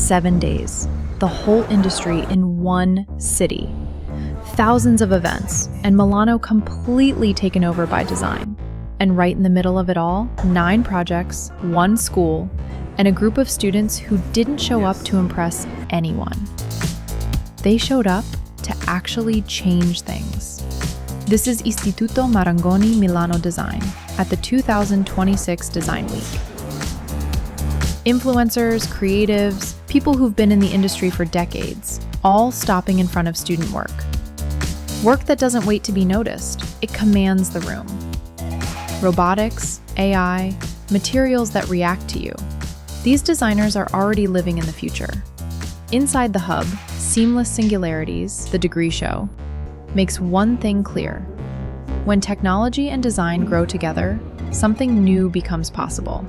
7 days, the whole industry in one city. Thousands of events, and Milano completely taken over by design. And right in the middle of it all, 9 projects, 1 school, and a group of students who didn't show up to impress anyone. They showed up to actually change things. This is Istituto Marangoni Milano Design at the 2026 Design Week. Influencers, creatives, people who've been in the industry for decades, all stopping in front of student work. Work that doesn't wait to be noticed, it commands the room. Robotics, AI, materials that react to you. These designers are already living in the future. Inside the hub, Seamless Singularities, the degree show, makes one thing clear. When technology and design grow together, something new becomes possible.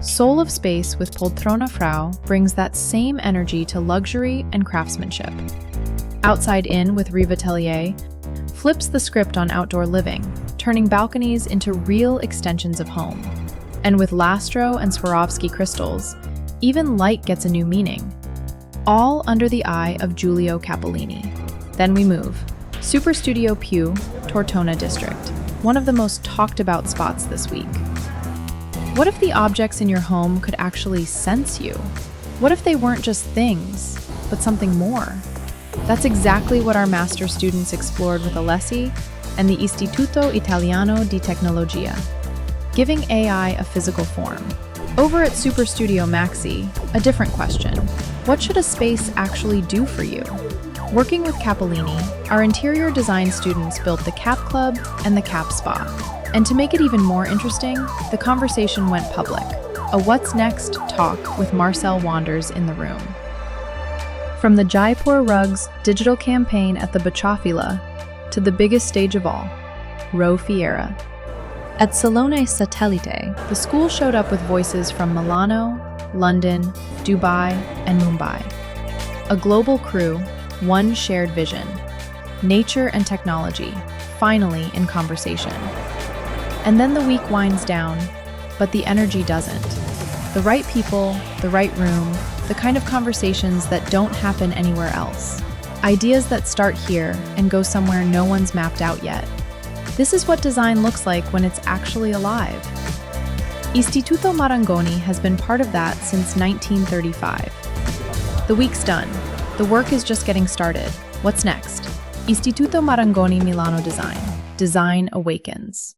Soul of Space with Poltrona Frau brings that same energy to luxury and craftsmanship. Outside In with Rivatelier flips the script on outdoor living, turning balconies into real extensions of home. And with Lastro and Swarovski crystals, even light gets a new meaning. All under the eye of Giulio Cappellini. Then we move. Super Studio Più, Tortona District, one of the most talked about spots this week. What if the objects in your home could actually sense you? What if they weren't just things, but something more? That's exactly what our master students explored with Alessi and the Istituto Italiano di Tecnologia, giving AI a physical form. Over at Super Studio Maxi, a different question. What should a space actually do for you? Working with Cappellini, our interior design students built the Cap Club and the Cap Spa. And to make it even more interesting, the conversation went public. A What's Next talk with Marcel Wanders in the room. From the Jaipur Rugs digital campaign at the Bacciafila to the biggest stage of all, Ro Fiera. At Salone Satellite, the school showed up with voices from Milano, London, Dubai, and Mumbai. A global crew, one shared vision. Nature and technology, finally in conversation. And then the week winds down, but the energy doesn't. The right people, the right room, the kind of conversations that don't happen anywhere else. Ideas that start here and go somewhere no one's mapped out yet. This is what design looks like when it's actually alive. Istituto Marangoni has been part of that since 1935. The week's done. The work is just getting started. What's next? Istituto Marangoni Milano Design. Design Awakens.